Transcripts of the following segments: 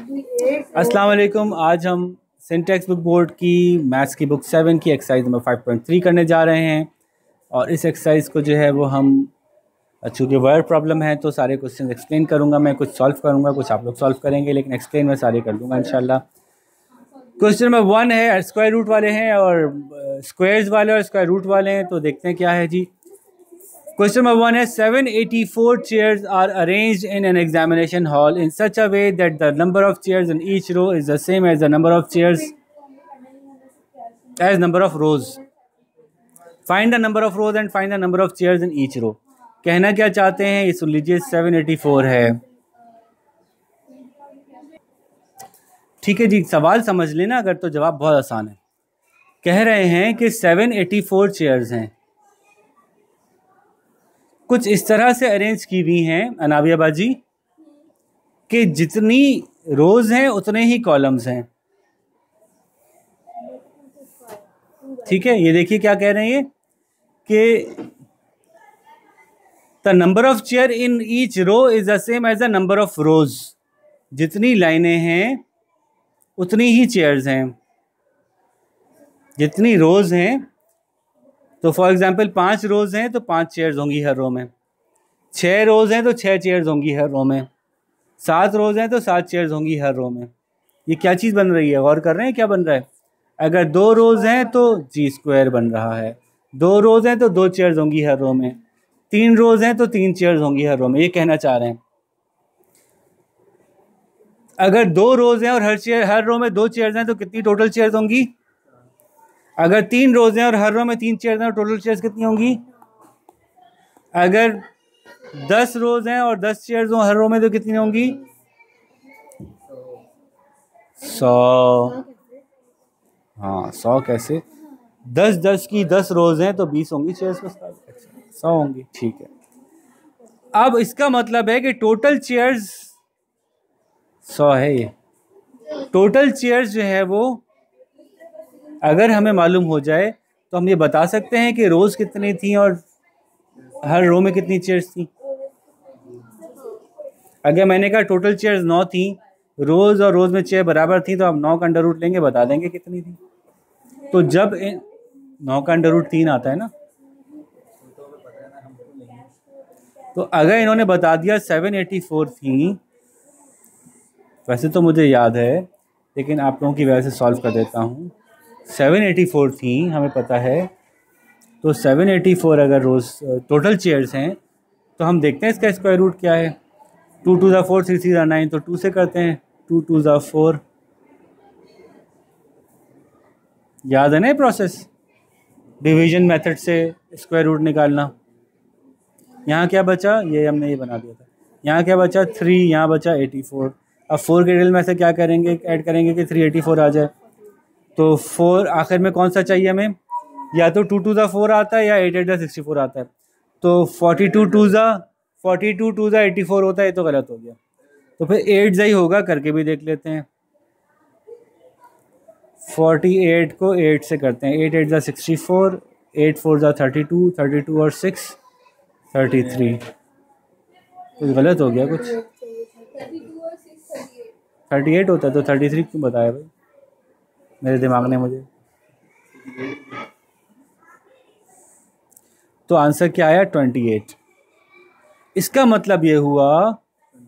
अस्सलाम वालेकुम। आज हम सिंटेक्स बुक बोर्ड की मैथ्स की बुक 7 की एक्सरसाइज नंबर 5.3 करने जा रहे हैं। और इस एक्सरसाइज को जो है वो हम चूँकि वर्ड प्रॉब्लम है तो सारे क्वेश्चन एक्सप्लेन करूंगा, मैं कुछ सॉल्व करूंगा, कुछ आप लोग सॉल्व करेंगे, लेकिन एक्सप्लेन मैं सारे कर दूंगा इंशाल्लाह। क्वेश्चन नंबर 1 है, स्क्वायर रूट वाले हैं और स्क्वायर्स वाले और स्क्वायर रूट वाले हैं, तो देखते हैं क्या है जी। Question number 1 is 784 chairs are arranged in an examination hall in such a way that the number of chairs in each row is the same as the number of chairs as number of rows. Find the number of rows and find the number of chairs in each row. कहना क्या चाहते हैं ये सुन लीजिए। 784 है, ठीक है जी। सवाल समझ लेना अगर, तो जवाब बहुत आसान है। कह रहे हैं कि 784 चेयर्स हैं, कुछ इस तरह से अरेंज की हुई हैं अनाबिया बाजी कि जितनी रोज हैं उतने ही कॉलम्स हैं। ठीक है, ये देखिए क्या कह रहे हैं कि the number of chair in each row is the same as the number of rows. जितनी लाइनें हैं उतनी ही चेयर्स हैं। जितनी रोज हैं, तो फॉर एग्जांपल 5 रोज हैं तो 5 चेयर्स होंगी हर रो में। 6 रोज हैं तो 6 चेयर्स होंगी हर रो में। 7 रोज हैं तो 7 चेयर्स होंगी हर रो में। ये क्या चीज़ बन रही है, गौर कर रहे हैं क्या बन रहा है? अगर 2 रोज हैं तो जी स्क्वायर बन रहा है। 2 रोज हैं तो 2 चेयर्स होंगी हर रो में। 3 रोज हैं तो 3 चेयर्स होंगी हर रो में। ये कहना चाह रहे हैं। अगर 2 रोज हैं और हर रो में 2 चेयर्स हैं तो कितनी टोटल चेयर्स होंगी? अगर 3 रोज हैं और हर रो में 3 चेयर्स हैं, टोटल चेयर्स कितनी होंगी? अगर 10 रोज हैं और 10 चेयर्स हों हर रो में तो कितनी होंगी? 100। हाँ, 100 कैसे? 10 की 10 रोज हैं तो 20 होंगी चेयर्स, 100 होंगी। ठीक है, अब इसका मतलब है कि टोटल चेयर्स 100 है। ये टोटल चेयर्स जो है वो अगर हमें मालूम हो जाए तो हम ये बता सकते हैं कि रोज कितनी थी और हर रो में कितनी चेयर्स थी। अगर मैंने कहा टोटल चेयर्स 9 थी, रोज और रोज में चेयर बराबर थी, तो आप 9 का अंडर रूट लेंगे, बता देंगे कितनी थी। तो जब 9 का अंडर रूट 3 आता है ना, तो अगर इन्होंने बता दिया 784 थी, वैसे तो मुझे याद है लेकिन आप लोगों की वजह से सॉल्व कर देता हूँ। 784 थी, हमें पता है। तो 784 अगर रोज टोटल चेयर्स हैं तो हम देखते हैं इसका स्क्वायर रूट क्या है। 2 2 ज़ा 4, 3 3 ज़ा 9, तो 2 से करते हैं। 2 2 ज़ा 4, याद है ना ये प्रोसेस, डिवीजन मेथड से स्क्वायर रूट निकालना। यहाँ क्या बचा, ये हमने ये बना दिया था। यहाँ क्या बचा? 3, यहाँ बचा 84। अब 4 के डिटेल में से क्या करेंगे, ऐड करेंगे कि 384 आ जाए। तो 4 आखिर में कौन सा चाहिए हमें? या तो 2 2 ज़ा 4 आता है या 8 8 ज़ा 64 आता है। तो 42 2 ज़ा 84 होता है, ये तो गलत हो गया। तो फिर 8 ज़ा ही होगा, करके भी देख लेते हैं। 48 को 8 से करते हैं। 8 8 ज़ा 64, 8 4 ज़ा 32, 32 और 6 33। कुछ गलत हो गया, कुछ 38 होता है तो 33 क्यों बताया भाई मेरे दिमाग ने मुझे। तो आंसर क्या आया? 28। इसका मतलब ये हुआ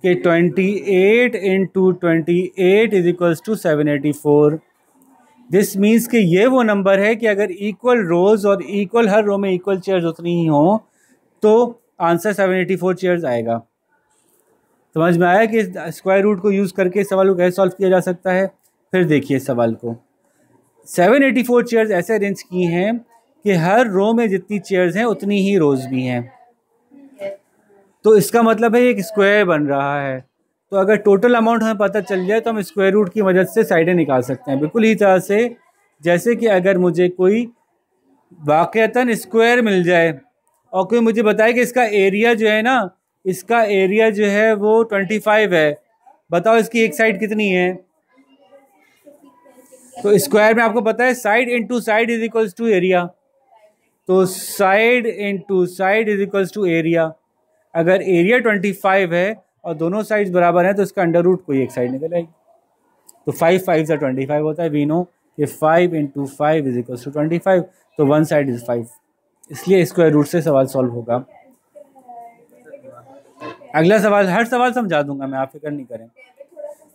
कि 28 into 28 is equals to 784। This means कि ये वो नंबर है कि अगर इक्वल रोज और इक्वल हर रो में इक्वल चेयर्स उतनी ही हों तो आंसर 784 चेयर्स आएगा। समझ में आया कि स्क्वायर रूट को यूज़ करके इस सवाल को कैसे सॉल्व किया जा सकता है। फिर देखिए सवाल को। 784 चेयर्स ऐसे अरेंज की हैं कि हर रो में जितनी चेयर्स हैं उतनी ही रोज भी हैं। तो इसका मतलब है एक स्क्वायर बन रहा है। तो अगर टोटल अमाउंट हमें पता चल जाए तो हम स्क्वायर रूट की मदद से साइडें निकाल सकते हैं। बिल्कुल ही तरह से जैसे कि अगर मुझे कोई वाकईतन स्क्वायर मिल जाए और कोई मुझे बताए कि इसका एरिया जो है ना, इसका एरिया जो है वो 25 है, बताओ इसकी एक साइड कितनी है। तो स्क्वायर में आपको पता है side into side is equals to area. तो side into side is equals to area. अगर एरिया 25 है और दोनों साइड्स बराबर हैं तो इसका अंडर रूट कोई एक साइड निकल आएगी। तो 5 5 सा 25 होता है। वी नो कि 5 × 5 इज इक्वल टू 25, तो वन साइड इज 5, इसलिए स्क्वायर रूट से सवाल सॉल्व होगा। अगला सवाल, हर सवाल समझा दूंगा मैं, आप फिक्र नहीं करें।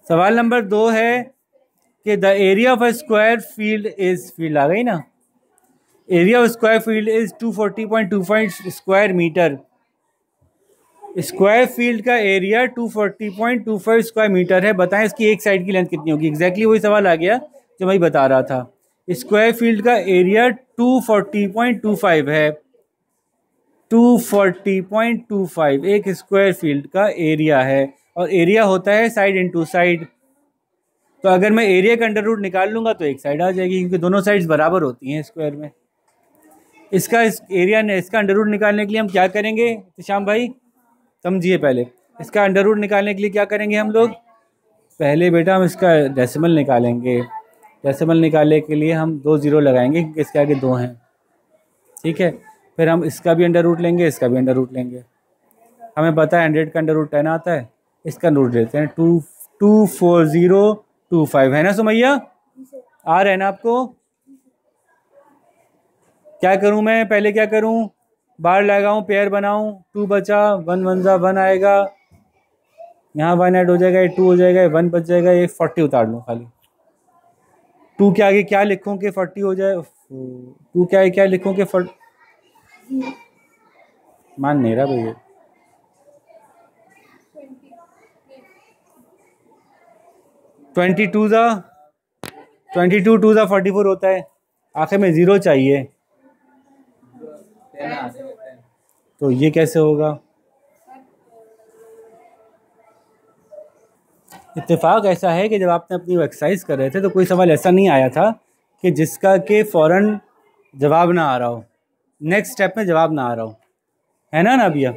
सवाल नंबर 2 है कि the area of a square field is, field आ गई ना, area of square field is 240.25 square metre. Square field का एरिया 240.25 स्क्वायर मीटर है। बताएं इसकी एक साइड की लेंथ कितनी होगी। एग्जैक्टली वही सवाल आ गया जो मैं बता रहा था। स्क्वायर फील्ड का एरिया 240.25 है। 240.25 एक स्क्वायर फील्ड का एरिया है, और एरिया होता है साइड इंटू साइड। तो अगर मैं एरिया का अंडर रूट निकाल लूंगा तो एक साइड आ जाएगी, क्योंकि दोनों साइड्स बराबर होती हैं स्क्वायर में। इसका एरिया ने इसका अंडर रूट निकालने के लिए हम क्या करेंगे शाम भाई, समझिए। पहले इसका अंडर रूट निकालने के लिए क्या करेंगे हम लोग, पहले बेटा हम इसका डेसिमल निकालेंगे। डेसिमल निकालने के लिए हम 2 0 लगाएंगे, क्योंकि इसके आगे 2 हैं, ठीक है। फिर हम इसका भी अंडर रूट लेंगे, इसका भी अंडर रूट लेंगे। हमें पता है 100 का अंडर रूट 10 आता है, इसका रूट लेते हैं 24025, है ना सुमैया, आ रहा है ना आपको। क्या करूं मैं, पहले क्या करूं, बार लगाऊं, पेयर बनाऊं, 2 बचा, 1 1 जा 1 आएगा, यहाँ 1 ऐड हो जाएगा, ये 2 हो जाएगा, 1 बच जाएगा, ये 40 उतार लूँ खाली। 2 के आगे क्या लिखूं कि 40 हो जाए, 2 के आगे क्या लिखूं कि 40, मान नहीं रहा भैया। 22 2 जा 44 होता है, आखिर में 0 चाहिए, तो ये कैसे होगा। इत्तेफाक ऐसा है कि जब आपने अपनी एक्सरसाइज कर रहे थे तो कोई सवाल ऐसा नहीं आया था कि जिसका के फ़ौरन जवाब ना आ रहा हो, नेक्स्ट स्टेप में जवाब ना आ रहा हो, है ना भैया।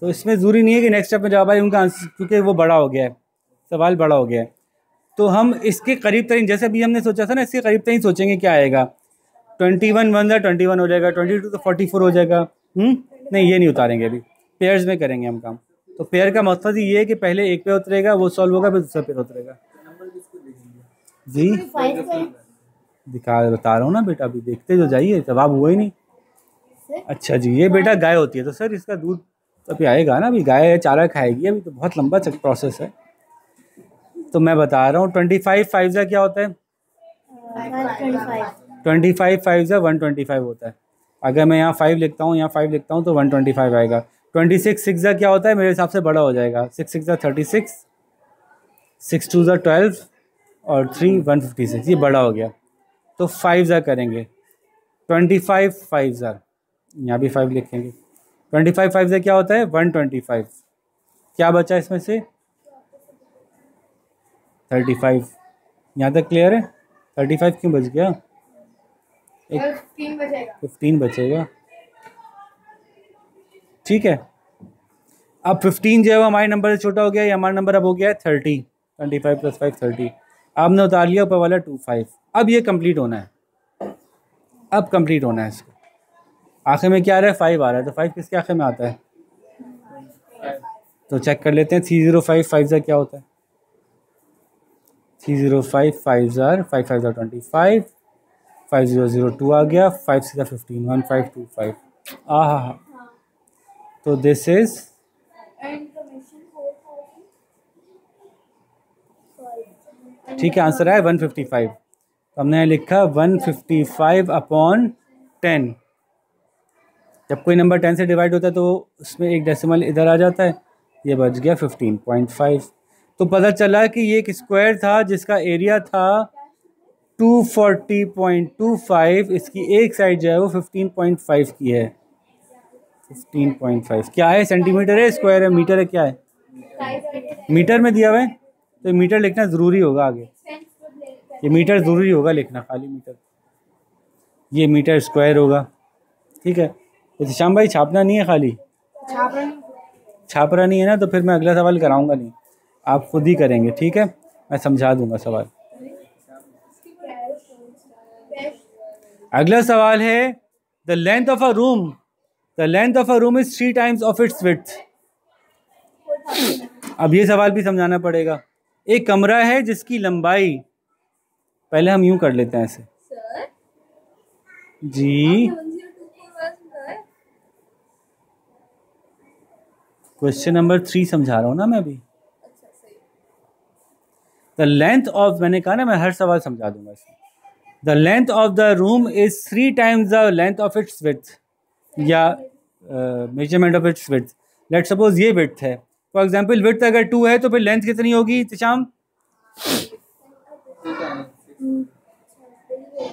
तो इसमें ज़रूरी नहीं है कि नेक्स्ट स्टेप में जवाब आए उनका आंसर, क्योंकि वो बड़ा हो गया है, सवाल बड़ा हो गया है। तो हम इसके करीब तरीन, जैसे अभी हमने सोचा था ना, इसके करीब तरीन सोचेंगे क्या आएगा। 21 1 21 हो जाएगा, 22 तो 44 हो जाएगा। नहीं, ये नहीं उतारेंगे, अभी पेयर्स में करेंगे हम काम। तो पेयर का मकसद ही ये है कि पहले एक पे उतरेगा, वो सॉल्व होगा, फिर दूसरा पेयर उतरेगा। जी बता रहा हूँ ना बेटा, अभी देखते जो जाइए, जवाब हुआ ही नहीं। अच्छा जी, ये बेटा गाय होती है, तो सर इसका दूध अभी आएगा ना, अभी गाय चारा खाएगी, अभी तो बहुत लंबा प्रोसेस है। तो मैं बता रहा हूँ 25 5 क्या होता है, 25 5 125 होता है। अगर मैं यहाँ 5 लिखता हूँ, यहाँ 5 लिखता हूँ, तो 125 आएगा। 26 6 क्या होता है, मेरे हिसाब से बड़ा हो जाएगा। 6 6 36, 6 2 12 और 3 156, ये बड़ा हो गया। तो 5 करेंगे, 25 5 यहाँ भी 5 लिखेंगे। 25 5 क्या होता है, 125। क्या बचा इसमें से, 35। यहाँ तक क्लियर है। 35 क्यों बच गया, 15 बचेगा, ठीक है। अब 15 जो है वो हमारे नंबर से छोटा हो गया, ये हमारा नंबर अब हो गया है 30। 25 + 5 30। आपने उतार लिया ऊपर वाला 25। अब ये कंप्लीट होना है, अब कंप्लीट होना है इसको। आखिर में क्या आ रहा है, 5 आ रहा है, तो 5 किसके आखिर में आता है, तो चेक कर लेते हैं। 305 5 क्या होता है, 305 5 5 5 25, 5002 आ गया, 5 6 15 1525। हाँ, तो दिस इज ठीक है, आंसर है 155। हमने लिखा 155/10। जब कोई नंबर 10 से डिवाइड होता है तो उसमें एक डेसिमल इधर आ जाता है, ये बच गया 15.5। तो पता चला कि ये एक स्क्वायर था जिसका एरिया था 240.25, इसकी एक साइड जो है वो 15.5 की है। 15.5 क्या है, सेंटीमीटर है, स्क्वायर है, मीटर है, क्या है, मीटर में दिया हुआ है, तो मीटर लिखना ज़रूरी होगा आगे, ये मीटर ज़रूरी होगा लिखना, खाली मीटर, ये मीटर स्क्वायर होगा, ठीक है। तो श्याम भाई छापना नहीं है, खाली छापना नहीं है ना, तो फिर मैं अगला सवाल कराऊंगा नहीं, आप खुद ही करेंगे, ठीक है, मैं समझा दूंगा सवाल। अगला सवाल है, the length of a room is 3 times of its width. अब ये सवाल भी समझाना पड़ेगा। एक कमरा है जिसकी लंबाई पहले हम यूं कर लेते हैं ऐसे जी। क्वेश्चन नंबर 3 समझा रहा हूँ ना मैं अभी। द लेंथ ऑफ, मैंने कहा ना मैं हर सवाल समझा दूंगा इसमें। The length of the room is 3 times the length of its width, या measurement of its width. Let suppose ये विड्थ है, फॉर एग्जाम्पल विड्थ अगर 2 है तो फिर लेंथ कितनी होगी तिशाम?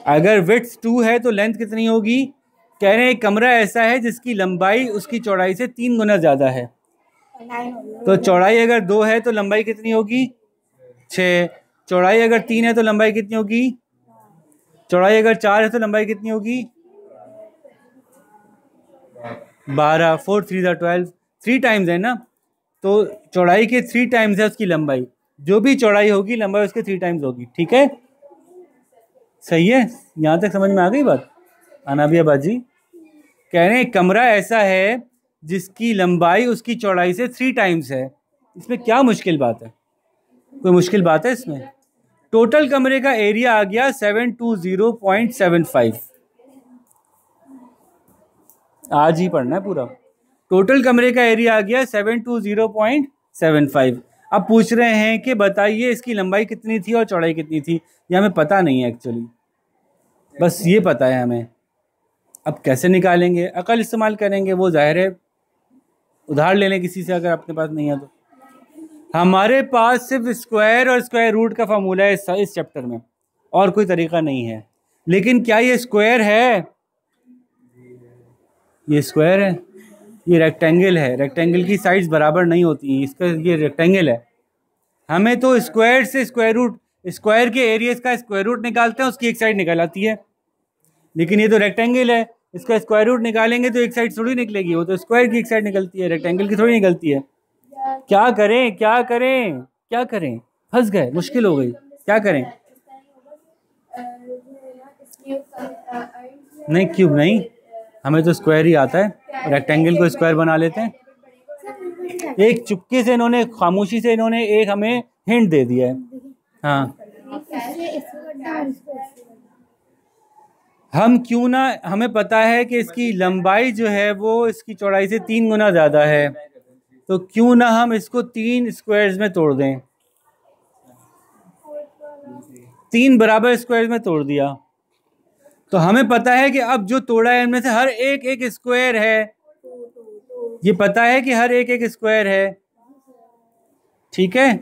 अगर विड्थ 2 है तो लेंथ कितनी होगी? कह रहे हैं एक कमरा ऐसा है जिसकी लंबाई उसकी चौड़ाई से 3 गुना ज़्यादा है, तो चौड़ाई अगर 2 है तो लंबाई कितनी होगी? 6। चौड़ाई अगर 3 है तो लंबाई कितनी होगी? चौड़ाई अगर 4 है तो लंबाई कितनी होगी? 12। 4 3 12, 3 टाइम्स है ना, तो चौड़ाई के 3 टाइम्स है उसकी लंबाई। जो भी चौड़ाई होगी लंबाई उसके 3 टाइम्स होगी। ठीक है, सही है, यहाँ तक समझ में आ गई बात? अनाबिया बाजी कह रहे हैं कमरा ऐसा है जिसकी लंबाई उसकी चौड़ाई से 3 टाइम्स है, इसमें क्या मुश्किल बात है? कोई मुश्किल बात है इसमें? टोटल कमरे का एरिया आ गया 720.75। आज ही पढ़ना है पूरा। टोटल कमरे का एरिया आ गया 720.75। अब पूछ रहे हैं कि बताइए इसकी लंबाई कितनी थी और चौड़ाई कितनी थी। ये हमें पता नहीं है एक्चुअली, बस ये पता है हमें। अब कैसे निकालेंगे? अकल इस्तेमाल करेंगे, वो जाहिर है उधार ले लें किसी से अगर अपने पास नहीं है तो। हमारे पास सिर्फ स्क्वायर और स्क्वायर रूट का फार्मूला है इस चैप्टर में, और कोई तरीका नहीं है। लेकिन क्या ये स्क्वायर है? ये स्क्वायर है, ये रेक्टेंगल है। रेक्टेंगल की साइड्स बराबर नहीं होती, इसका ये रेक्टेंगल है। हमें तो स्क्वायर से स्क्वायर रूट, स्क्वायर के एरियाज का स्क्वायर रूट निकालते हैं, उसकी एक साइड निकल आती है। लेकिन ये तो रेक्टेंगल है, इसका स्क्वायर रूट निकालेंगे तो एक साइड थोड़ी निकलेगी, वो तो स्क्वायर की एक साइड निकलती है, रेक्टेंगल की थोड़ी निकलती है। क्या करें क्या करें क्या करें? फंस गए, मुश्किल हो गई, क्या करें? नहीं क्यूब नहीं, हमें तो स्क्वायर ही आता है, रेक्टेंगल को स्क्वायर बना लेते हैं। एक चुपके से इन्होंने, खामोशी से इन्होंने एक हमें हिंट दे दिया है। हाँ, हम क्यों ना, हमें पता है कि इसकी लंबाई जो है वो इसकी चौड़ाई से 3 गुना ज़्यादा है, तो क्यों ना हम इसको 3 स्क्वायर्स में तोड़ दें। 3 बराबर स्क्वायर्स में तोड़ दिया तो हमें पता है कि अब जो तोड़ा है इनमें से हर एक एक स्क्वायर है। ये पता है कि हर एक एक स्क्वायर है। ठीक है,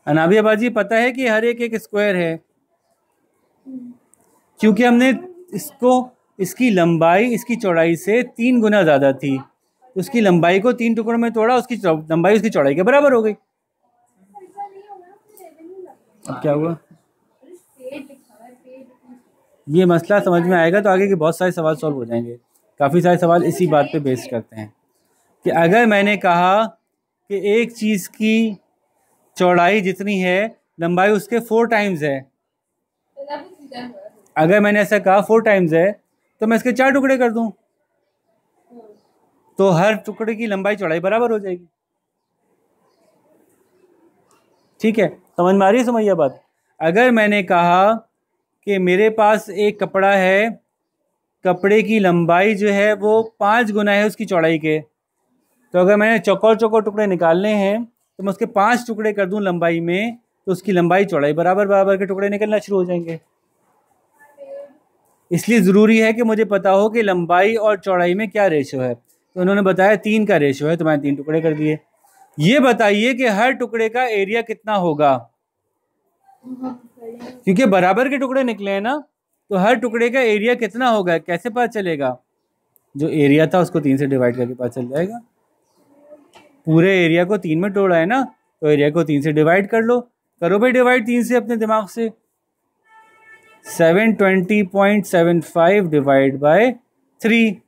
अनाबिया बाजी पता है कि हर एक एक स्क्वायर है, क्योंकि हमने इसको, इसकी लंबाई इसकी चौड़ाई से 3 गुना ज़्यादा थी, उसकी लंबाई को 3 टुकड़ों में तोड़ा, उसकी लंबाई उसकी चौड़ाई के बराबर हो गई। अब क्या हुआ? ये मसला समझ में आएगा तो आगे के बहुत सारे सवाल सॉल्व हो जाएंगे। काफ़ी सारे सवाल इसी बात पे बेस्ड करते हैं कि अगर मैंने कहा कि एक चीज़ की चौड़ाई जितनी है लंबाई उसके 4 टाइम्स है, अगर मैंने ऐसा कहा 4 टाइम्स है तो मैं इसके 4 टुकड़े कर दूं तो हर टुकड़े की लंबाई चौड़ाई बराबर हो जाएगी। ठीक है, समझ में आ रही है समझिए बात? अगर मैंने कहा कि मेरे पास एक कपड़ा है, कपड़े की लंबाई जो है वो 5 गुना है उसकी चौड़ाई के, तो अगर मैंने चौकोर चौकोर टुकड़े निकालने हैं तो मैं उसके 5 टुकड़े कर दूं लंबाई में, तो उसकी लंबाई चौड़ाई बराबर बराबर के टुकड़े निकलना शुरू हो जाएंगे। इसलिए ज़रूरी है कि मुझे पता हो कि लंबाई और चौड़ाई में क्या रेशो है। तो उन्होंने बताया 3 का रेशो है, तो मैंने 3 टुकड़े कर दिए। ये बताइए कि हर टुकड़े का एरिया कितना होगा, क्योंकि बराबर के टुकड़े निकले हैं ना, तो हर टुकड़े का एरिया कितना होगा कैसे पता चलेगा? जो एरिया था उसको 3 से डिवाइड करके पता चल जाएगा। पूरे एरिया को 3 में तोड़ा है ना, तो एरिया को 3 से डिवाइड कर लो। करो भाई डिवाइड 3 से अपने दिमाग से। 720.75 डिवाइड बाय 3,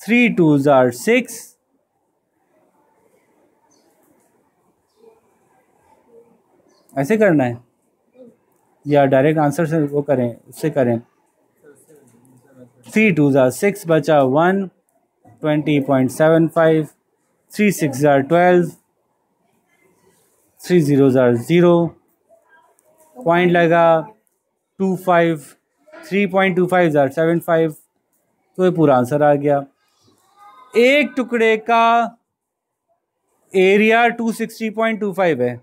3 2s are 6, ऐसे करना है या डायरेक्ट आंसर से वो करें, उससे करें। 3 2s are 6 बचा 1, 20.75, 3 6s are 12, 3 0s are 0, point लगा 25, 3.25 75, तो ये पूरा आंसर आ गया। एक टुकड़े का एरिया 260.25 है।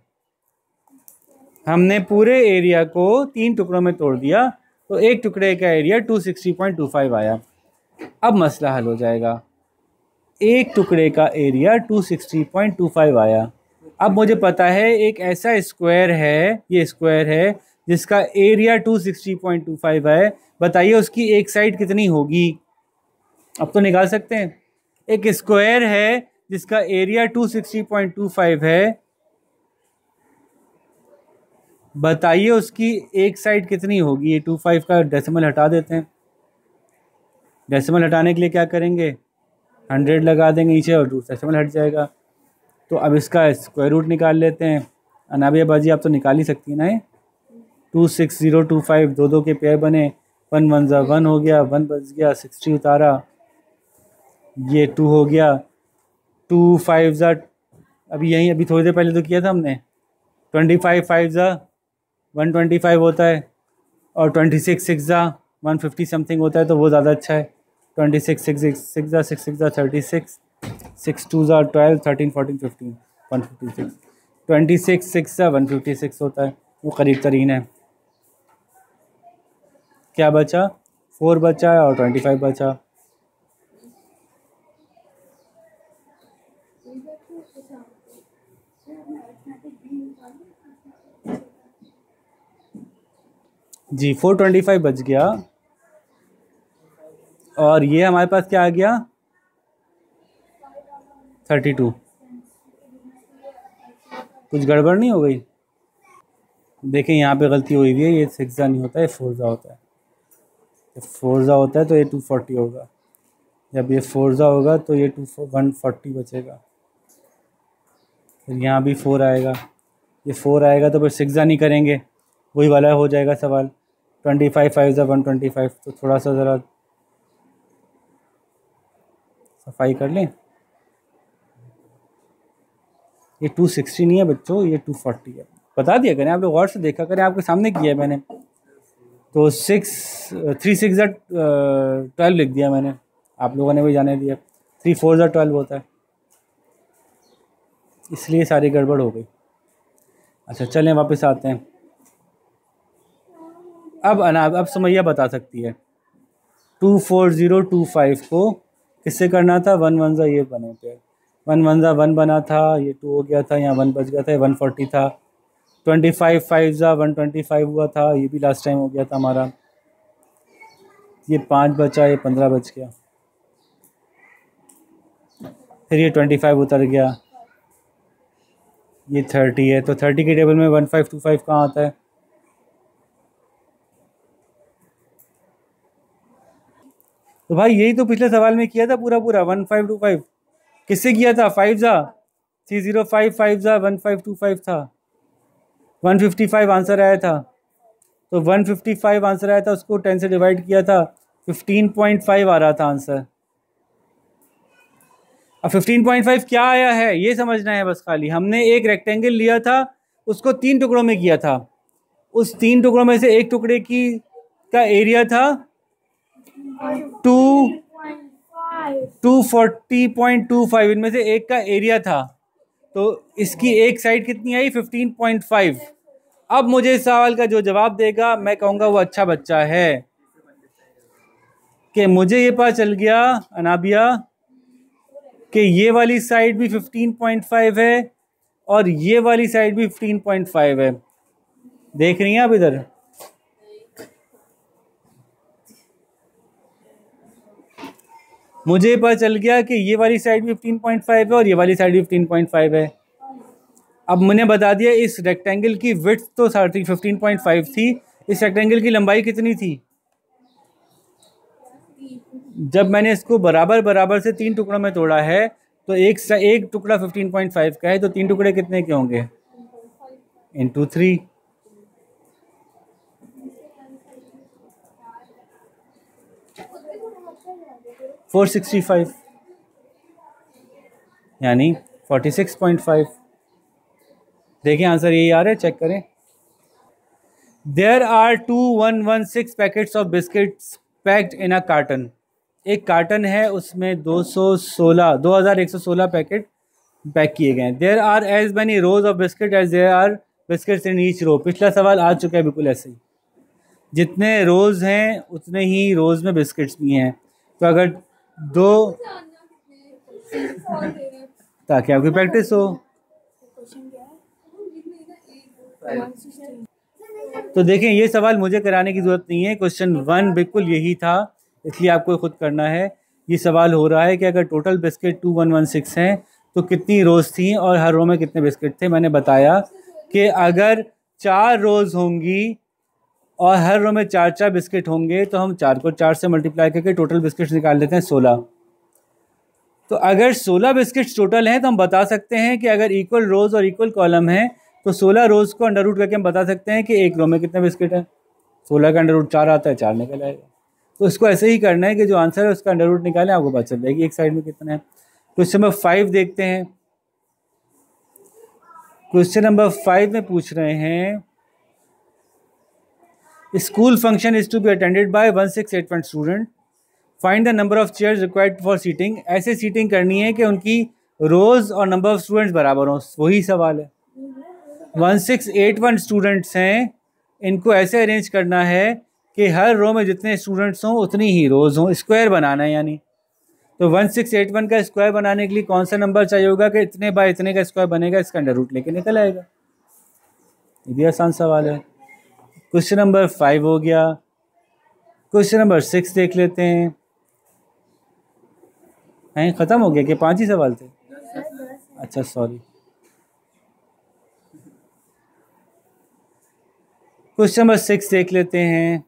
हमने पूरे एरिया को 3 टुकड़ों में तोड़ दिया, तो एक टुकड़े का एरिया 260.25 आया। अब मसला हल हो जाएगा। एक टुकड़े का एरिया 260.25 आया। अब मुझे पता है एक ऐसा स्क्वायर है, ये स्क्वायर है जिसका एरिया 260.25 है। बताइए उसकी एक साइड कितनी होगी? अब तो निकाल सकते हैं। एक स्क्वायर है जिसका एरिया 260.25 है, बताइए उसकी एक साइड कितनी होगी? ये 25 का डेसिमल हटा देते हैं। डेसिमल हटाने के लिए क्या करेंगे? 100 लगा देंगे नीचे और डेसिमल हट जाएगा। तो अब इसका स्क्वायर रूट निकाल लेते हैं। अनाबिया बाजी आप तो निकाल ही सकती हैं ना। 26025, दो के पेयर बने, 1 1 ज़ा 1 हो गया, 1 बच गया, 60 उतारा, ये 2 हो गया, 2 5 ज़ा अभी थोड़ी देर पहले तो किया था हमने, 25 5 ज़ा 125 होता है, और 26 6 ज़ा 150 समथिंग होता है, तो वो ज़्यादा अच्छा है। 26 6 6 ज़ा 6 6 ज़ा 36, 6 2 ज़ा 12, 13 14 15 156, 26 6 ज़ा 156 होता है, वो करीब तरीन है। क्या बचा? 4 बचा है और 25 बचा। जी 425 बच गया, और ये हमारे पास क्या आ गया? 32। कुछ गड़बड़ नहीं हो गई? देखें यहाँ पे गलती हुई हुई है, ये 6 ज़ा नहीं होता है, 4 ज़ा होता है। जब 4 ज़ा होता है तो ये 240 होगा, जब ये 4 ज़ा होगा तो ये 140 बचेगा। फिर यहाँ भी 4 आएगा, ये 4 आएगा तो फिर 6 ज़ा नहीं करेंगे, वही वाला हो जाएगा सवाल। 25 5 ज़ा 125, तो थोड़ा सा ज़रा सफाई कर लें। ये 260 नहीं है बच्चों, ये 240 है। बता दिया करें, आप लोग गौर से देखा करें, आपके सामने किया है मैंने। तो 3 6 ज़ा 12 लिख दिया मैंने, आप लोगों ने भी जाने दिया। 3 4 ज़ा 12 होता है, इसलिए सारी गड़बड़ हो गई। अच्छा चलें वापस आते हैं। अब सुमैया बता सकती है। 24025 को किससे करना था? 1 1 ज़ा ये बने थे, 1 1 ज़ा 1 बना था, ये 2 हो गया था, यहाँ 1 बच गया था, 140 था। 25 5 ज़ा 125 हुआ था, ये भी लास्ट टाइम हो गया था हमारा। ये 5 बचा, ये 15 बच गया। फिर ये 25 उतर गया, ये 30 है, तो 30 के टेबल में 1525 कहाँ आता है? तो भाई यही तो पिछले सवाल में किया था पूरा पूरा 1525। किससे किया था? 5 ज़ा 305 5 ज़ा 1525 था। 155 आंसर आया था, तो 155 आंसर आया था, उसको 10 से डिवाइड किया था, 15.5 आ रहा था आंसर। अब 15.5 क्या आया है ये समझना है बस खाली। हमने एक रेक्टेंगल लिया था, उसको 3 टुकड़ों में किया था, उस 3 टुकड़ों में से एक टुकड़े की का एरिया था 240.25, इनमें से एक का एरिया था, तो इसकी एक साइड कितनी आई? 15.5। अब मुझे इस सवाल का जो जवाब देगा मैं कहूँगा वो अच्छा बच्चा है। कि मुझे ये पता चल गया अनाबिया कि ये वाली साइड भी 15.5 है और ये वाली साइड भी 15.5 है। देख रही हैं आप इधर? मुझे पता चल गया कि ये वाली साइड भी 15.5 है और ये वाली साइड भी 15.5 है। अब मैंने बता दिया इस रेक्टेंगल की विड्थ तो 15.5 थी, इस रेक्टेंगल की लंबाई कितनी थी? जब मैंने इसको बराबर बराबर से 3 टुकड़ों में तोड़ा है, तो एक टुकड़ा 15.5 का है, तो 3 टुकड़े कितने के होंगे? इंटू 3। फोर 465 यानी 46.5। देखिए आंसर यही आ रहा है, चेक करें। There are 2116 packets of biscuits packed in a carton. एक कार्टन है, उसमें 2116 पैकेट पैक किए गए हैं। There are as many rows of biscuit as there are biscuits in each row. पिछला सवाल आ चुका है बिल्कुल ऐसे ही, जितने रोज हैं उतने ही रोज में बिस्किट्स भी हैं। तो अगर दो, ताकि आपकी प्रैक्टिस हो। तो देखें, ये सवाल मुझे कराने की जरूरत नहीं है, क्वेश्चन 1 बिल्कुल यही था, इसलिए आपको खुद करना है। ये सवाल हो रहा है कि अगर टोटल बिस्किट 2116 हैं तो कितनी रोज थी और हर रो में कितने बिस्किट थे। मैंने बताया कि अगर 4 रोज होंगी और हर रो में 4 बिस्किट होंगे तो हम 4 को 4 से मल्टीप्लाई करके टोटल बिस्किट्स निकाल लेते हैं 16। तो अगर 16 बिस्किट्स टोटल हैं तो हम बता सकते हैं कि अगर इक्वल रोज और इक्वल कॉलम है तो 16 रोज को अंडर रूट करके हम बता सकते हैं कि एक रो में कितने बिस्किट है। 16 का अंडर रूट 4 आता है, 4 निकल आएगा। तो इसको ऐसे ही करना है कि जो आंसर है उसका अंडर रूट निकालें, आपको पता चल जाएगी एक साइड में कितना है। क्वेश्चन नंबर 5 देखते हैं। क्वेश्चन नंबर 5 में पूछ रहे हैं, school function is to be attended by 1681 student, find the number of chairs required for seating. ऐसे सीटिंग करनी है कि उनकी रोज और नंबर ऑफ स्टूडेंट्स बराबर हों, वही सवाल है। 1681 स्टूडेंट्स हैं, इनको ऐसे अरेंज करना है कि हर रो में जितने स्टूडेंट्स हों उतनी ही रोज हों, स्क्वायर बनाना है यानी। तो 1681 का स्क्वायर बनाने के लिए कौन सा नंबर चाहिए होगा कि इतने बाय इतने का स्क्वायर बनेगा, इसका अंडर रूट लेके निकल आएगा। ये भी आसान सवाल है। क्वेश्चन नंबर 5 हो गया। क्वेश्चन नंबर 6 देख लेते हैं। खत्म हो गया कि 5 ही सवाल थे? अच्छा सॉरी। क्वेश्चन नंबर 6 देख लेते हैं।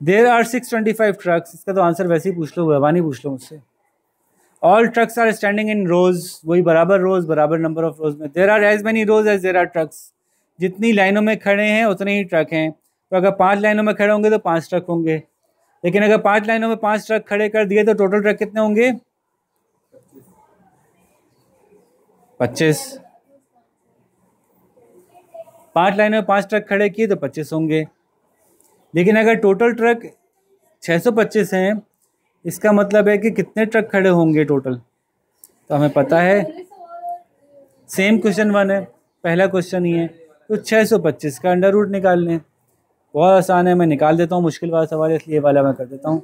There are 625 trucks. इसका तो आंसर वैसे ही पूछ लो, रवानी पूछ लो मुझसे। All trucks are standing in rows, वही बराबर रोज बराबर नंबर ऑफ रोज में। There are as many rows as there are trucks. जितनी लाइनों में खड़े हैं उतने ही ट्रक हैं। तो अगर 5 लाइनों में खड़े होंगे तो 5 ट्रक होंगे, लेकिन अगर 5 लाइनों में 5 ट्रक खड़े कर दिए तो टोटल ट्रक कितने होंगे? 25। 5 लाइनों में 5 ट्रक खड़े किए तो 25 होंगे। लेकिन अगर टोटल ट्रक 625 हैं, इसका मतलब है कि कितने ट्रक खड़े होंगे टोटल? तो हमें पता है, सेम क्वेश्चन 1 है, पहला क्वेश्चन ही है। तो 625 का अंडर रूट निकाल लें, बहुत आसान है। मैं निकाल देता हूँ, मुश्किल वाला सवाल है इसलिए वाला मैं कर देता हूँ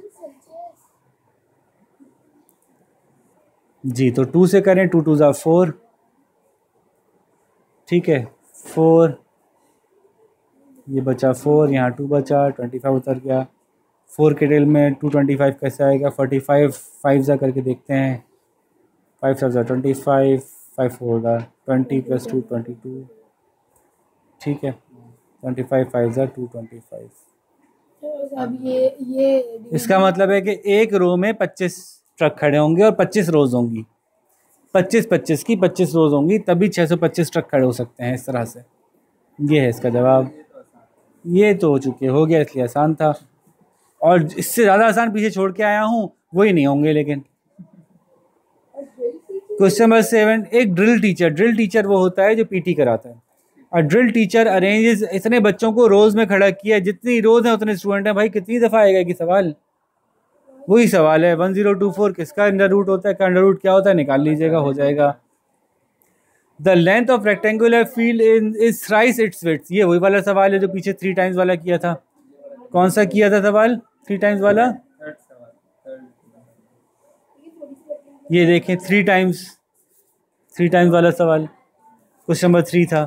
जी। तो 2 से करें, 2 2 4, ठीक है 4, ये बचा 4, यहाँ 2 बचा, 25 उतर गया। 4 के डेल में 225 कैसे आएगा? 45 5 जा करके देखते हैं। 5 7 25, 5 4 20 + 2 22, ठीक है 25 5 225। अब ये इसका मतलब है कि एक रो में 25 ट्रक खड़े होंगे और 25 रोज होंगी। 25 की 25 रोज होंगी, तभी 625 ट्रक खड़े हो सकते हैं इस तरह से। ये है इसका जवाब। ये तो हो चुके, हो गया इसलिए आसान था, और इससे ज़्यादा आसान पीछे छोड़ के आया हूँ, वही नहीं होंगे। लेकिन क्वेश्चन नंबर 7, एक ड्रिल टीचर वो होता है जो पीटी कराता है। और ड्रिल टीचर अरेंजेस इतने बच्चों को रोज में खड़ा किया, जितनी रोज है उतने स्टूडेंट हैं। भाई कितनी दफ़ा आएगा कि सवाल? वही सवाल है 1024 किसका अंडर रूट होता है, का अंडर रूट क्या होता है, निकाल लीजिएगा, हो जाएगा। The length of rectangular field is thrice it's width. ये वही वाला सवाल है जो पीछे 3 टाइम्स वाला किया था। कौन सा किया था सवाल 3 टाइम्स वाला? ये देखें 3 टाइम्स वाला सवाल क्वेश्चन नंबर 3 था।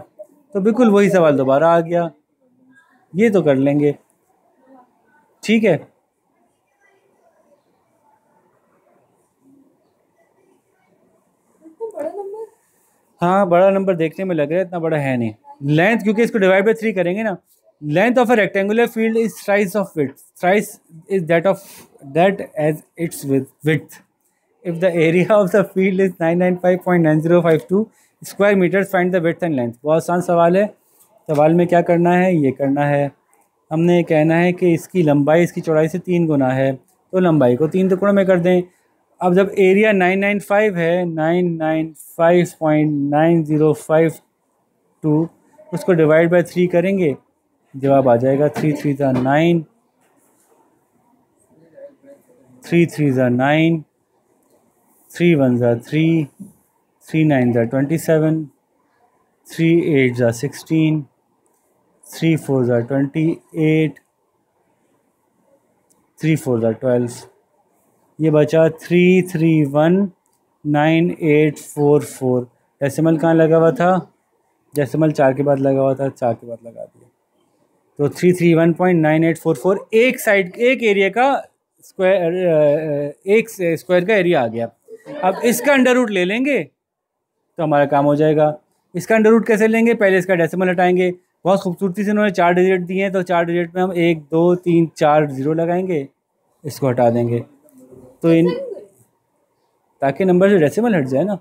तो बिल्कुल वही सवाल दोबारा आ गया। ये तो कर लेंगे, ठीक है। हाँ बड़ा नंबर देखने में लग रहा है, इतना बड़ा है नहीं। लेंथ, क्योंकि इसको डिवाइड बाय 3 करेंगे ना। Length of a rectangular field is thrice of width. Thrice is that as its width. If the area of the field is 995.9052 square metres, find the width and length. बहुत आसान सवाल है। सवाल में क्या करना है, ये करना है, हमने कहना है कि इसकी लंबाई इसकी चौड़ाई से 3 गुना है, तो लंबाई को 3 टुकड़ों में कर दें। अब जब एरिया 995 है, 995.9052, उसको डिवाइड बाय 3 करेंगे, जवाब आ जाएगा 3 3 ज़ा 9, 3 3 ज़ा 9, 3 1 ज़ा 3, 3 9 ज़ा 27, 3 8 ज़ा 16, 3 4 ज़ा 28, 3 4 ज़ा 12। ये बचा 3 3 1 9 8 4 4। डेसिमल कहाँ लगा हुआ था? डेसिमल 4 के बाद लगा हुआ था, 4 के बाद लगा दिया। तो 331.9844 एक साइड, एक एरिया का स्क्वायर, एक स्क्वायर का एरिया आ गया। अब इसका अंडर रूट ले लेंगे तो हमारा काम हो जाएगा। इसका अंडर रूट कैसे लेंगे? पहले इसका डेसिमल हटाएंगे। बहुत खूबसूरती से उन्होंने 4 डिजिट दिए हैं, तो 4 डिजिट में हम 1 2 3 4 0 लगाएंगे, इसको हटा देंगे तो इन, ताकि नंबर से डेसिमल हट जाए ना।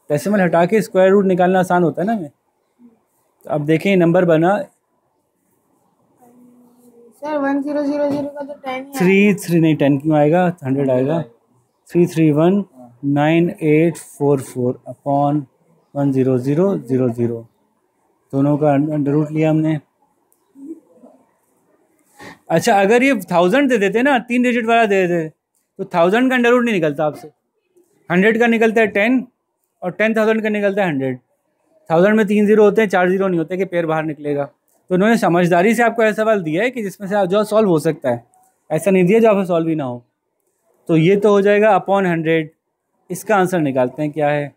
डेसिमल हटा के स्क्वायर रूट निकालना आसान होता है ना हमें। तो अब देखें नंबर बना सर 1000 का तो 10 ही 3 3 नहीं 10 क्यों आएगा? 100 आएगा। 3319844 अपॉन 10000। दोनों का अंडर रूट लिया हमने। अच्छा, अगर ये 1000 दे देते ना, 3 डिजिट वाला दे देते, तो 1000 का अंडर रूट नहीं निकलता आपसे। 100 का निकलता है 10 और 10,000 का निकलता है 100। 1000 में 3 जीरो होते हैं, 4 जीरो नहीं होते कि पेयर बाहर निकलेगा। तो उन्होंने समझदारी से आपको ऐसा सवाल दिया है कि जिसमें से जो सॉल्व हो सकता है, ऐसा नहीं दिया जो आपसे सॉल्व ही ना हो। तो ये तो हो जाएगा अपॉन 100। इसका आंसर निकालते हैं, क्या है?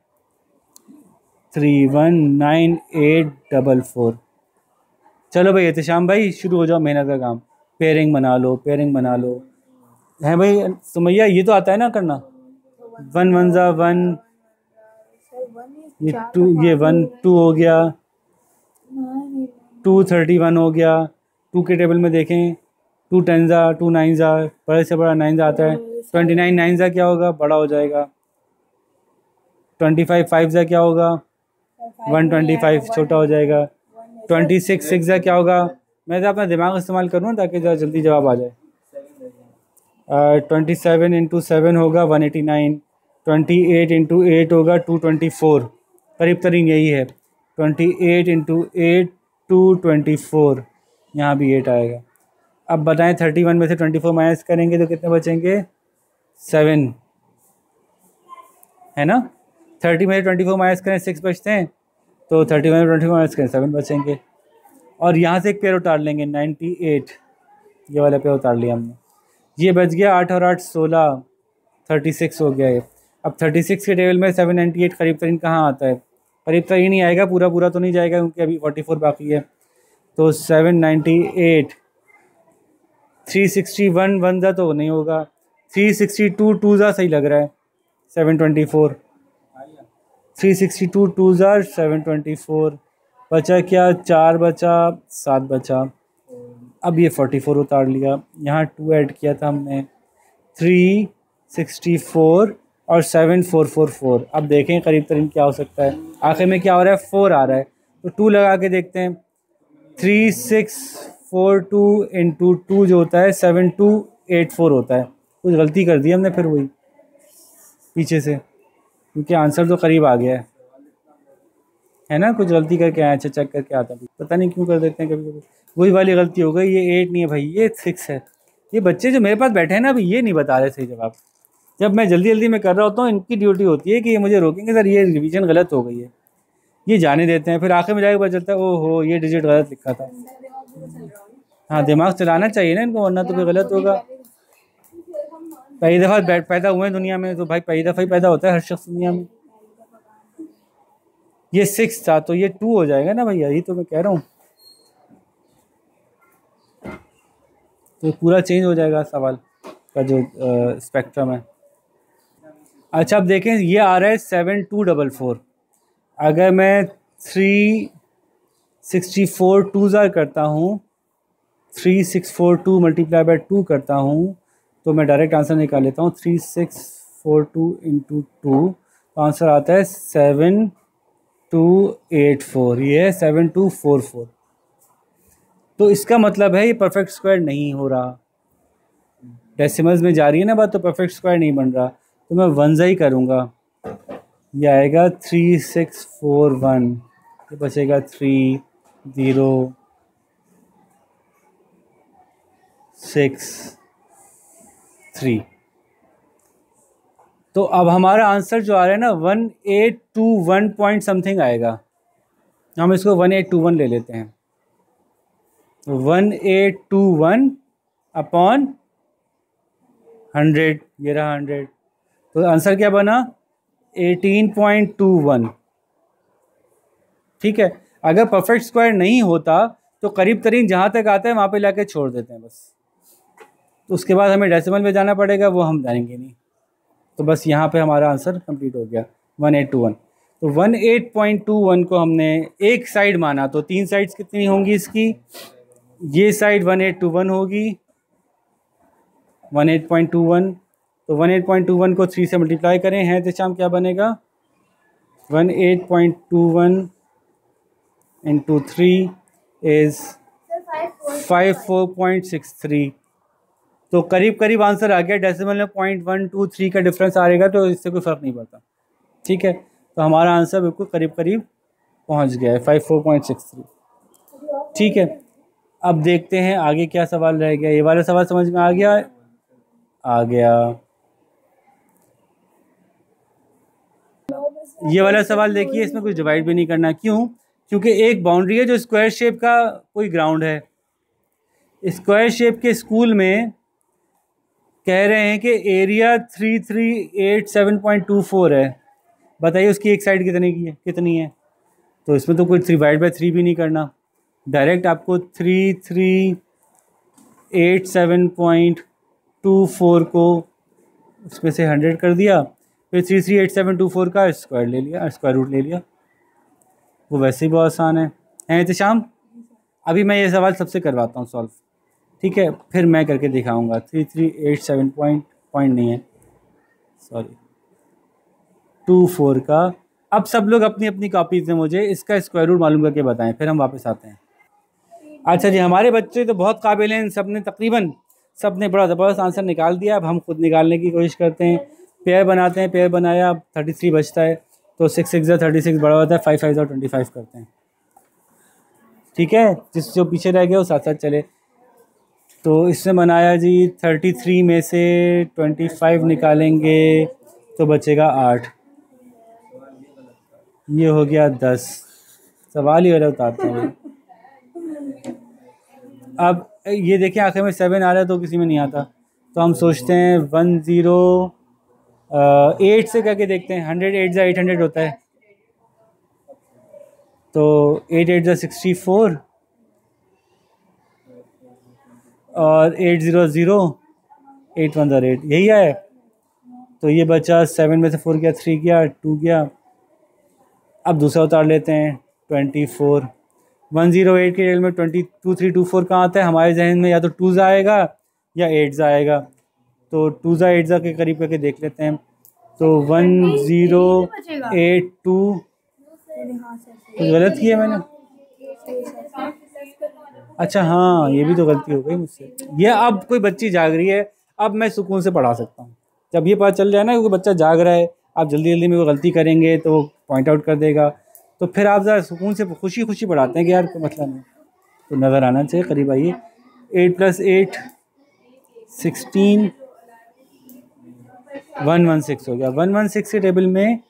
319844। चलो भाई एहतशाम भाई, शुरू हो जाओ मेहनत का काम। पेयरिंग बना लो, पेयरिंग बना लो। है भाई सुमैया, ये तो आता है ना करना। 1 1 ज़ा 1, ये 2, ये 1 2 हो गया, 2 31 हो गया। 2 के टेबल में देखें, 2 10 ज़ा, 2 9 ज़ा, बड़े से बड़ा 9 ज़ा आता है। 29 9 ज़ा क्या होगा? बड़ा हो जाएगा। 25 5 ज़ा क्या होगा? 125 छोटा हो जाएगा। 26 6 ज़ा क्या होगा? मैं तो अपना दिमाग इस्तेमाल करूँ ताकि ज़रा जल्दी जवाब आ जाए। 27 इंटू 7 होगा 189, 28 इंटू 8 होगा 224, करीब तरीन यही है। 28 इंटू 8 224, यहाँ भी 8 आएगा। अब बताएं 31 में से 24 माइनस करेंगे तो कितने बचेंगे? 7, है ना। 30 में से 24 माइनस करें 6 बचते हैं, तो 31 में 24 माइनस करें 7 बचेंगे। और यहाँ से एक पेयर उतार लेंगे 98, ये वाला पेयर उतार लिया हमने। ये बच गया 8 और 8 16, 36 हो गया ये। अब 36 के टेबल में 798 करीब तरीन कहाँ आता है? करीब तरीन ही आएगा, पूरा पूरा तो नहीं जाएगा क्योंकि अभी 44 बाकी है। तो 798, 361 1 ज़ा तो नहीं होगा, 362 2 ज़ा सही लग रहा है। 724, 362 2 ज़ा 724, बचा क्या? 4 बचा, 7 बचा। अब ये 44 उतार लिया, यहाँ 2 ऐड किया था हमने, 364 और 7444। अब देखें करीब तरीन क्या हो सकता है। आखिर में क्या हो रहा है? 4 आ रहा है, तो 2 लगा के देखते हैं। 3642 इंटू 2 जो होता है 7284 होता है। कुछ गलती कर दी हमने फिर वही पीछे से, क्योंकि आंसर तो करीब आ गया है ना। कुछ गलती करके आया, अच्छा चेक करके आता, पता नहीं क्यों कर देते हैं कभी कभी। वही वाली गलती हो गई। ये 8 नहीं है भाई, ये 6 है। ये बच्चे जो मेरे पास बैठे हैं ना अभी, ये नहीं बता रहे सही जवाब। जब मैं जल्दी जल्दी में कर रहा होता हूँ, इनकी ड्यूटी होती है कि ये मुझे रोकेंगे, सर ये रिवीजन गलत हो गई है, ये जाने देते हैं। फिर आखिर में जाके पता चलता है ओहो ये डिजिट गलत लिखा था। हाँ, दिमाग चलाना चाहिए ना इनको, वरना तो फिर गलत होगा। पहली दफ़ा पैदा हुए हैं दुनिया में, तो भाई पहली दफ़ा ही पैदा होता है हर शख्स दुनिया में। ये 6 था तो ये 2 हो जाएगा ना भैया, यही तो मैं कह रहा हूँ। तो पूरा चेंज हो जाएगा सवाल का जो स्पेक्ट्रम है। अच्छा, अब देखें ये आ रहा है 7244। अगर मैं 364 2 ज़ार करता हूँ, 3642 मल्टीप्लाई बाय 2 करता हूँ, तो मैं डायरेक्ट आंसर निकाल लेता हूँ। 3642 इंटू 2, तो आंसर आता है 7284। ये है 7244। तो इसका मतलब है ये परफेक्ट स्क्वायर नहीं हो रहा। डेसिमल्स में जा रही है ना बात, तो परफेक्ट स्क्वायर नहीं बन रहा। तो मैं 1 ज़ा ही करूँगा। ये आएगा 3641, ये बचेगा 3, 0.063। तो अब हमारा आंसर जो आ रहा है ना 1821 पॉइंट समथिंग आएगा। हम इसको 1821 ले लेते हैं। 1821 अपॉन 100, ये रहा 100। तो आंसर क्या बना 18.21। ठीक है, अगर परफेक्ट स्क्वायर नहीं होता तो करीब तरीन जहाँ तक आता है वहाँ पे लाके छोड़ देते हैं बस। तो उसके बाद हमें डेसिमल में जाना पड़ेगा, वो हम जानेंगे नहीं। तो बस यहाँ पे हमारा आंसर कंप्लीट हो गया 1821। तो 18.21 को हमने एक साइड माना, तो 3 साइड्स कितनी होंगी इसकी? ये साइड 1821 होगी, 18.21। तो 18.21 को 3 से मल्टीप्लाई करें हैं तो शाम क्या बनेगा? 18.21 इंटू 3 इज़ 54.63। तो करीब करीब आंसर आ गया। डेसिमल में 0.123 का डिफरेंस आ रहेगा तो इससे कोई फ़र्क नहीं पड़ता। ठीक है, तो हमारा आंसर बिल्कुल करीब करीब पहुंच गया है 54.63। ठीक है, अब देखते हैं आगे क्या सवाल रह गया। ये वाला सवाल समझ में आ गया? आ गया। ये वाला सवाल देखिए, इसमें कुछ डिवाइड भी नहीं करना। क्यों? क्योंकि एक बाउंड्री है जो स्क्वायर शेप का कोई ग्राउंड है। स्क्वायर शेप के स्कूल में कह रहे हैं कि एरिया 3387.24 है। बताइए उसकी एक साइड कितनी है? तो इसमें तो कोई 3/3 भी नहीं करना, डायरेक्ट आपको 3387.24 को उसमें से 100 कर दिया, फिर 338724 का स्क्वायर ले लिया, स्क्वायर रूट ले लिया। वो वैसे ही बहुत आसान है एहतशाम। अभी मैं ये सवाल सबसे करवाता हूँ सॉल्व। ठीक है, फिर मैं करके दिखाऊंगा। 3387 पॉइंट नहीं है, सॉरी 24 का। अब सब लोग अपनी अपनी कॉपीज में मुझे इसका स्क्वायर रूट मालूम करके बताएं, फिर हम वापस आते हैं। अच्छा जी, हमारे बच्चे तो बहुत काबिल हैं, सबने तकरीबन सबने बड़ा ज़बरदस्त आंसर निकाल दिया। अब हम खुद निकालने की कोशिश करते हैं। पेयर बनाते हैं, पेयर बनाया, 33 बचता है तो 6 6 36 बड़ा होता है, 5 5 25 करते हैं। ठीक है, जिस जो पीछे रह गया वो साथ साथ चले। तो इसमें बनाया जी 33 में से 25 निकालेंगे तो बचेगा 8, ये हो गया 10। सवाल ही गलत उतारते हैं। अब ये देखिए आखिर में 7 आ रहा है तो किसी में नहीं आता, तो हम सोचते हैं 108 से करके देखते हैं। 100 8 जा 800 होता है, तो 8 8 जा 64 और 8 0 0 8 1 जा 8, यही है। तो ये बचा 7 में से 4 गया, 3 गया, 2 गया। अब दूसरा उतार लेते हैं 24। 108 के रियल में 2324 कहाँ आता है हमारे जहन में? या तो 2 आएगा या 8 आएगा। तो 2 8 के करीब करके देख लेते हैं। तो 1082 गलत किया मैंने। अच्छा हाँ, ये भी तो गलती हो गई मुझसे। ये अब कोई बच्ची जाग रही है, अब मैं सुकून से पढ़ा सकता हूँ। जब ये पता चल जाए ना कि बच्चा जाग रहा है, आप जल्दी जल्दी में वो गलती करेंगे तो पॉइंट आउट कर देगा, तो फिर आप ज़रा सुकून से खुशी खुशी पढ़ाते हैं कि यार कोई मतलब नहीं। तो नज़र आना चाहिए, करीब आइए। 8 + 8 16 116 हो गया। 116 के टेबल में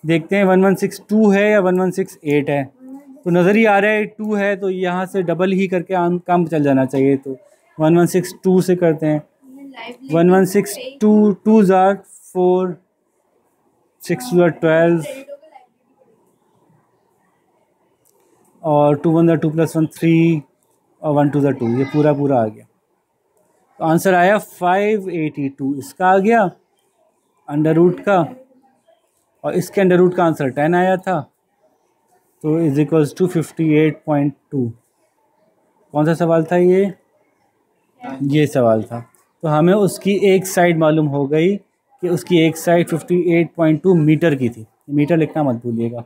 देखते हैं 1162 है या 1168 है। तो नज़र ही आ रहा है 2 है, तो यहाँ से डबल ही करके काम चल जाना चाहिए। तो 1162 से करते हैं। 1162 2 जार 4 6 जार 12 और 2 1 जार 2 + 1 3 और 1 2 जार 2, ये पूरा आ गया। तो आंसर आया 582, इसका आ गया अंडर रूट का, और इसके अंडर रूट का आंसर 10 आया था। तो इज इक्वल्स टू 58.2। कौन सा सवाल था ये सवाल था। तो हमें उसकी एक साइड मालूम हो गई कि उसकी एक साइड 58.2 मीटर की थी। मीटर लिखना मत भूलिएगा।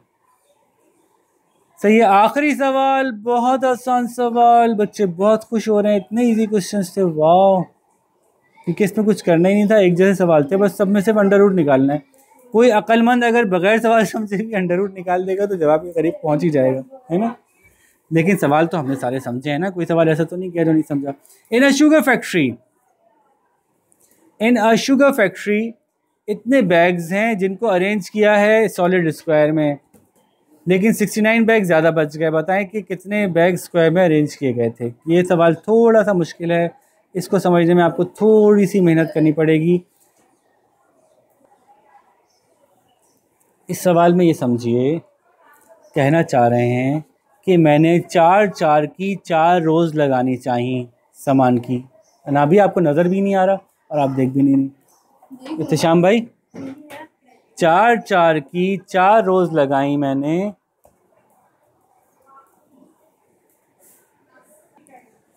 सही है। आखिरी सवाल, बहुत आसान सवाल, बच्चे बहुत खुश हो रहे हैं, इतने इजी क्वेश्चंस थे, वाह। क्योंकि इसमें कुछ करना ही नहीं था, एक जैसे सवाल थे, बस सब में सिर्फ अंडर रूट निकालना है। कोई अक्लमंद अगर बगैर सवाल समझे भी अंडर रूट निकाल देगा तो जवाब के करीब पहुंच ही जाएगा, है ना। लेकिन सवाल तो हमने सारे समझे हैं ना, कोई सवाल ऐसा तो नहीं किया जो नहीं समझा। इन अ शुगर फैक्ट्री इतने बैग्स हैं जिनको अरेंज किया है सॉलिड स्क्वायर में, लेकिन 69 बैग ज़्यादा बच गए। बताएं कि कितने बैग स्क्वायर में अरेंज किए गए थे। ये सवाल थोड़ा सा मुश्किल है, इसको समझने में आपको थोड़ी सी मेहनत करनी पड़ेगी। इस सवाल में ये समझिए, कहना चाह रहे हैं कि मैंने 4 की 4 रोज़ लगानी चाहिए सामान की। ना भी आपको नज़र भी नहीं आ रहा और आप देख भी नहीं। इत्तेशाम भाई, 4 की 4 रोज़ लगाई मैंने।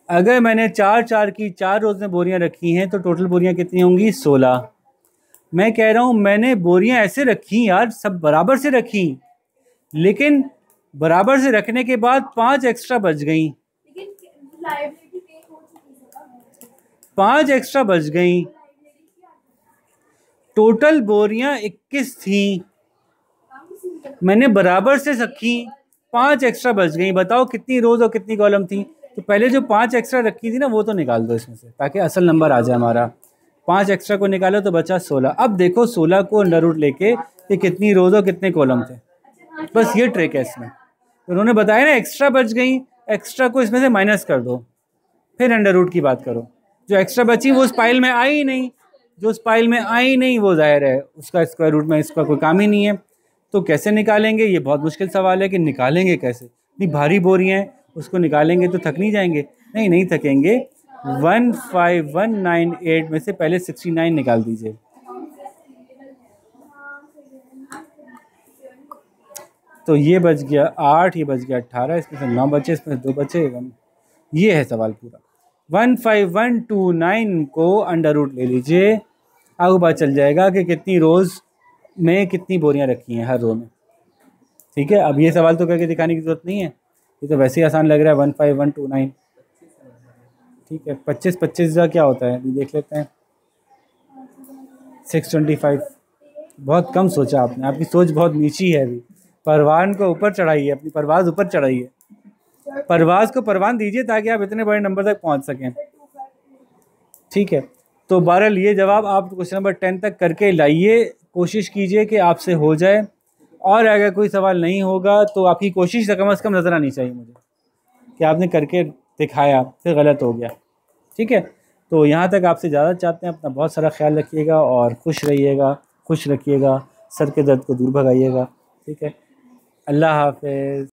अगर मैंने 4 की 4 रोज़ में बोरियां रखी हैं तो टोटल बोरियां कितनी होंगी? 16। मैं कह रहा हूं मैंने बोरियां ऐसे रखी यार, सब बराबर से रखी, लेकिन बराबर से रखने के बाद 5 एक्स्ट्रा बच गई। 5 एक्स्ट्रा बच गई, टोटल बोरियां 21 थी, मैंने बराबर से रखी, 5 एक्स्ट्रा बच गई। बताओ कितनी रोज और कितनी कॉलम थी? तो पहले जो 5 एक्स्ट्रा रखी थी ना वो तो निकाल दो इसमें से, ताकि असल नंबर आ जाए हमारा। 5 एक्स्ट्रा को निकालो तो बचा 16। अब देखो 16 को अंडर रूट लेके कि कितनी रोज और कितने कॉलम थे, बस ये ट्रिक है इसमें। तो उन्होंने बताया ना एक्स्ट्रा बच गई, एक्स्ट्रा को इसमें से माइनस कर दो, फिर अंडर रूट की बात करो। जो एक्स्ट्रा बची वो उस पाइल में आई नहीं, जो उस पाइल में आई नहीं वो जाहिर है उसका स्क्वायर रूट में इसका कोई काम ही नहीं है। तो कैसे निकालेंगे? ये बहुत मुश्किल सवाल है कि निकालेंगे कैसे। इतनी भारी बोरियां हैं, उसको निकालेंगे तो थक नहीं जाएंगे? नहीं, नहीं थकेंगे। 15198 में से पहले 69 निकाल दीजिए। तो ये बच गया 8, ये बच गया 18, इसमें से 9 बचे, इसमें से 2 बचे। ये है सवाल पूरा। 15129 को अंडर रूट ले लीजिए, आपको पता चल जाएगा कि कितनी रोज़ में कितनी बोरियां रखी हैं हर रो में। ठीक है, अब ये सवाल तो करके दिखाने की ज़रूरत नहीं है, ये तो वैसे ही आसान लग रहा है। 15129, ठीक है। 25 का क्या होता है अभी देख लेते हैं। 625। बहुत कम सोचा आपने, आपकी सोच बहुत नीची है। अभी परवान को ऊपर चढ़ाइए, अपनी परवाज़ ऊपर चढ़ाइए, परवाज़ को परवान दीजिए ताकि आप इतने बड़े नंबर तक पहुंच सकें। ठीक है, तो बहरहाल ये जवाब आप क्वेश्चन नंबर 10 तक करके लाइए, कोशिश कीजिए कि आपसे हो जाए। और अगर कोई सवाल नहीं होगा तो आपकी कोशिश से कम नज़र आनी चाहिए मुझे कि आपने करके दिखाया फिर गलत हो गया। ठीक है, तो यहाँ तक आपसे ज़्यादा चाहते हैं। अपना बहुत सारा ख्याल रखिएगा और खुश रहिएगा, खुश रखिएगा, सर के दर्द को दूर भगाइएगा। ठीक है, अल्लाह हाफ़िज़।